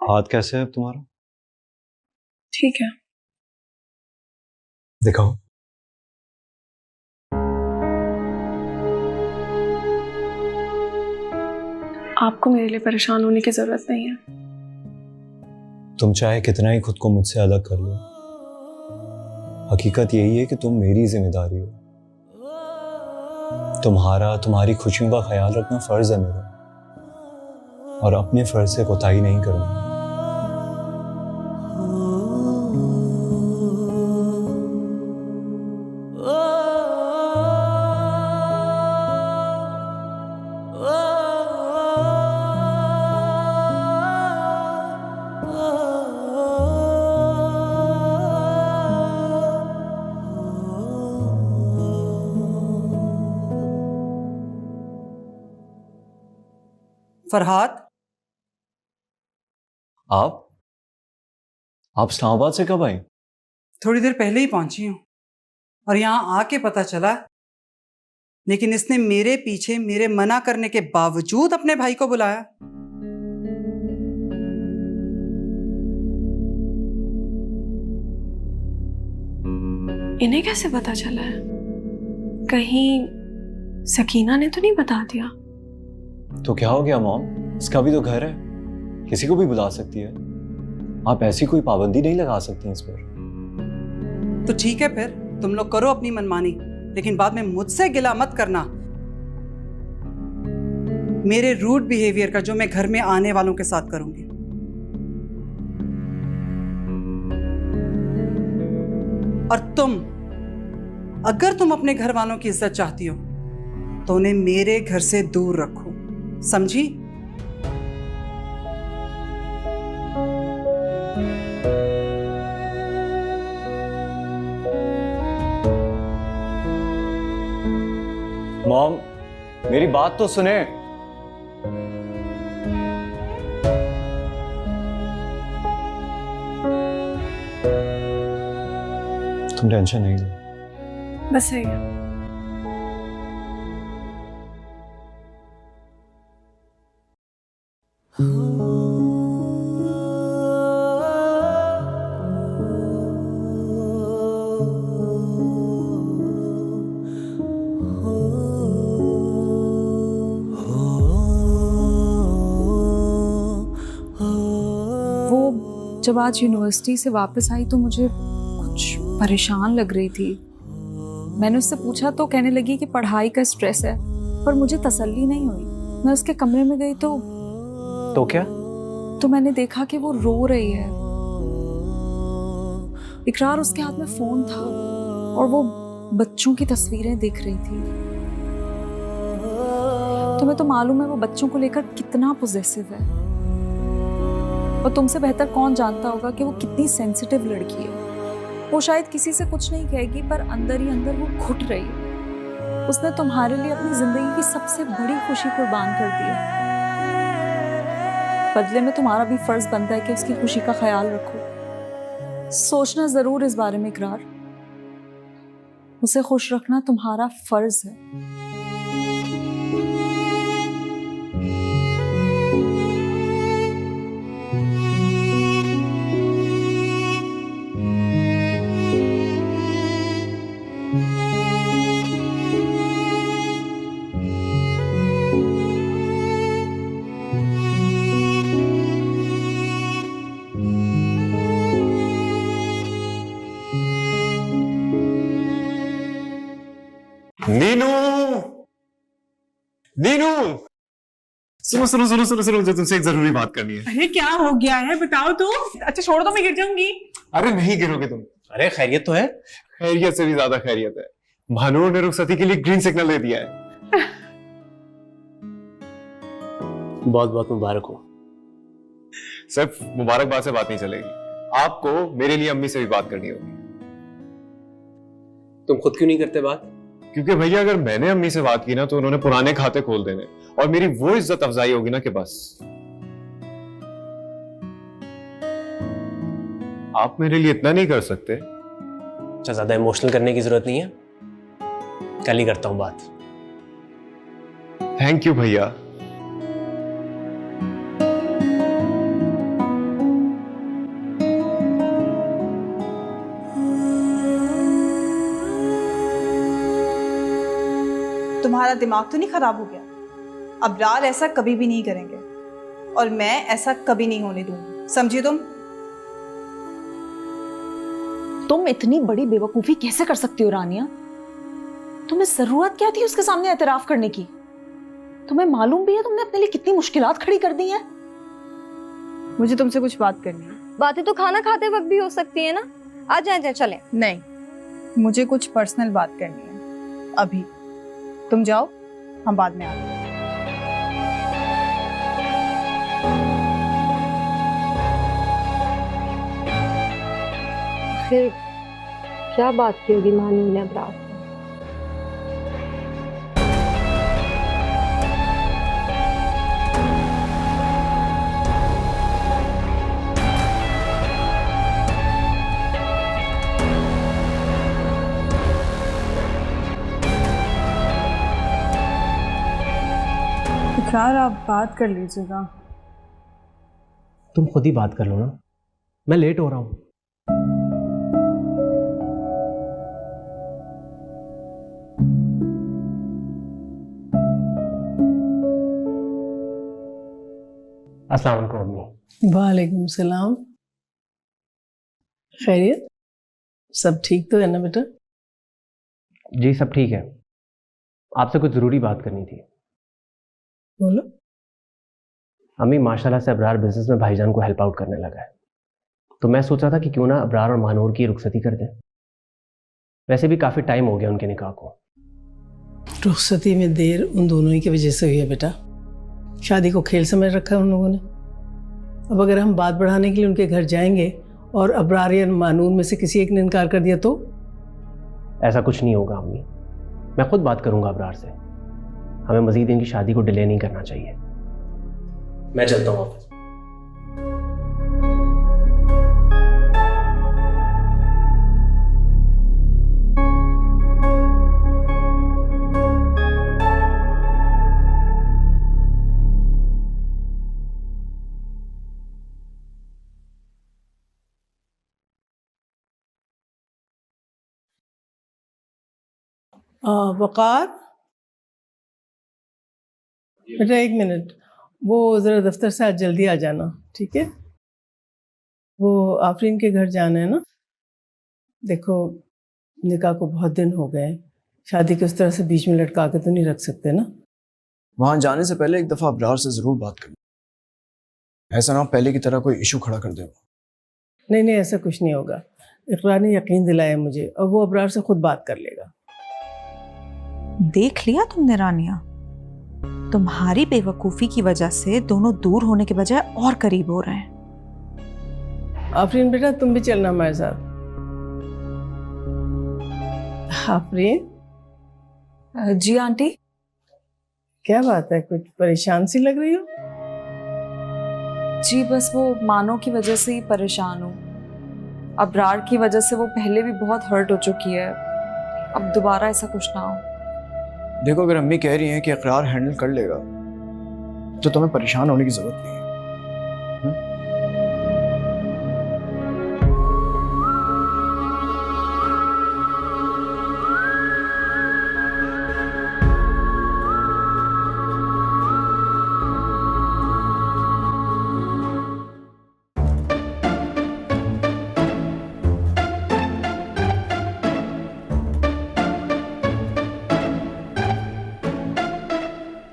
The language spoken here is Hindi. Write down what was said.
हाथ कैसे है अब तुम्हारा? ठीक है। दिखाओ। आपको मेरे लिए परेशान होने की जरूरत नहीं है। तुम चाहे कितना ही खुद को मुझसे अलग कर लो, हकीकत यही है कि तुम मेरी जिम्मेदारी हो। तुम्हारी खुशियों का ख्याल रखना फर्ज है मेरा, और अपने फर्ज से कोताही नहीं करूंगा। फरहाद, आप इस्लामाबाद से कब आई? थोड़ी देर पहले ही पहुंची हूं और यहां आके पता चला, लेकिन इसने मेरे पीछे मेरे मना करने के बावजूद अपने भाई को बुलाया। इन्हें कैसे पता चला है? कहीं सकीना ने तो नहीं बता दिया? तो क्या हो गया मॉम, इसका भी तो घर है, किसी को भी बुला सकती है। आप ऐसी कोई पाबंदी नहीं लगा सकती इस पर। तो ठीक है, फिर तुम लोग करो अपनी मनमानी, लेकिन बाद में मुझसे गिला मत करना मेरे रूड बिहेवियर का, जो मैं घर में आने वालों के साथ करूंगी। और अगर तुम अपने घर वालों की इज्जत चाहती हो तो उन्हें मेरे घर से दूर रखो, समझी? मॉम, मेरी बात तो सुने। तुम टेंशन नहीं लो। बस सही है। वो जब आज यूनिवर्सिटी से वापस आई तो मुझे कुछ परेशान लग रही थी। मैंने उससे पूछा तो कहने लगी कि पढ़ाई का स्ट्रेस है, पर मुझे तसल्ली नहीं हुई। मैं उसके कमरे में गई तो क्या? तो मैंने देखा कि वो रो रही है। इकरार, उसके हाथ में फोन था और वो बच्चों की तस्वीरें देख रही थी। तुम्हें तो मालूम है वो बच्चों को लेकर कितना पॉसेसिव है, और तुमसे बेहतर कौन जानता होगा कि वो कितनी सेंसिटिव लड़की है। वो शायद किसी से कुछ नहीं कहेगी, पर अंदर ही अंदर वो घुट रही है। उसने तुम्हारे लिए अपनी जिंदगी की सबसे बड़ी खुशी कुर्बान कर दी है। बदले में तुम्हारा भी फर्ज बनता है कि उसकी खुशी का ख्याल रखो। सोचना जरूर इस बारे में इकरार। उसे खुश रखना तुम्हारा फर्ज है। नीनू, नीनू, सुनो सुनो सुनो सुनो सुनो, मुझे तुमसे एक जरूरी बात करनी है। अरे क्या हो गया है, बताओ तो। अच्छा छोड़ो तो, मैं गिर जाऊंगी। अरे नहीं गिरोगे तुम। अरे खैरियत तो है। खैरियत से भी ज्यादा खैरियत है। भानुर ने रुखसती के लिए ग्रीन सिग्नल दे दिया है। बहुत बहुत मुबारक हो। सिर्फ मुबारकबाद से बात नहीं चलेगी, आपको मेरे लिए अम्मी से भी बात करनी होगी। तुम खुद क्यों नहीं करते बात? क्योंकि भैया अगर मैंने अम्मी से बात की ना तो उन्होंने पुराने खाते खोल देने, और मेरी वो इज्जत अफजाई होगी ना कि बस। आप मेरे लिए इतना नहीं कर सकते? अच्छा, ज्यादा इमोशनल करने की जरूरत नहीं है, कल ही करता हूं बात। थैंक यू भैया। तुम्हारा दिमाग तो नहीं खराब हो गया? अबरार ऐसा कभी भी नहीं करेंगे और मैं ऐसा कभी नहीं होने दूंगी, समझी तुम? तुम इतनी बड़ी बेवकूफी कैसे कर सकती हो रानिया? तुम्हें जरूरत क्या थी उसके सामने एतराफ करने की? तुम्हें मालूम भी है तुमने अपने लिए कितनी मुश्किलात खड़ी कर दी हैं? मुझे तुमसे कुछ बात करनी है। बातें तो खाना खाते वक्त भी हो सकती है ना। आ जाए चलें। नहीं, मुझे कुछ पर्सनल बात करनी है अभी। तुम जाओ, हम बाद में आते हैं। फिर क्या बात की होगी मानू ने अबरार से? इकरार, आप बात कर लीजिएगा। तुम खुद ही बात कर लो ना, मैं लेट हो रहा हूँ। अस्सलाम वालेकुम अम्मी। वालेकुम सलाम। खैरियत? सब ठीक तो है ना बेटा? जी सब ठीक है, आपसे कुछ ज़रूरी बात करनी थी। बोलो। अम्मी, माशाल्लाह से अबरार बिजनेस में भाईजान को हेल्प आउट करने लगा है, तो मैं सोच रहा था कि क्यों ना अबरार और महानूर की रुखसती कर दें। वैसे भी काफ़ी टाइम हो गया उनके निकाह को। रुखसती में देर उन दोनों ही की वजह से हुई है बेटा। शादी को खेल समझ रखा है उन लोगों ने। अब अगर हम बात बढ़ाने के लिए उनके घर जाएंगे और अबरार या मानून में से किसी एक ने इनकार कर दिया तो? ऐसा कुछ नहीं होगा अम्मी, मैं खुद बात करूंगा अबरार से। हमें मजीद इनकी शादी को डिले नहीं करना चाहिए। मैं चलता हूँ ऑफिस। वक़ार बेटा, एक मिनट, वो ज़रा दफ्तर से आज जल्दी आ जाना, ठीक है? वो आफरीन के घर जाना है ना। देखो, निकाह को बहुत दिन हो गए, शादी को उस तरह से बीच में लटका के तो नहीं रख सकते ना। वहां जाने से पहले एक दफा अबरार से जरूर बात करनी, ऐसा ना हो पहले की तरह कोई इशू खड़ा कर दे। नहीं नहीं, ऐसा कुछ नहीं होगा। इकरार ने यकीन दिलाया मुझे और वो अबरार से खुद बात कर लेगा। देख लिया तुमने रानिया, तुम्हारी बेवकूफी की वजह से दोनों दूर होने के बजाय और करीब हो रहे हैं। आफरीन बेटा, तुम भी चलना हमारे साथ। आफरीन। जी आंटी। क्या बात है, कुछ परेशान सी लग रही हो? जी बस वो मानो की वजह से ही परेशान हूँ। अबरार की वजह से वो पहले भी बहुत हर्ट हो चुकी है, अब दोबारा ऐसा कुछ ना हो। देखो, अगर अम्मी कह रही हैं कि इकरार हैंडल कर लेगा तो तुम्हें परेशान होने की जरूरत नहीं है।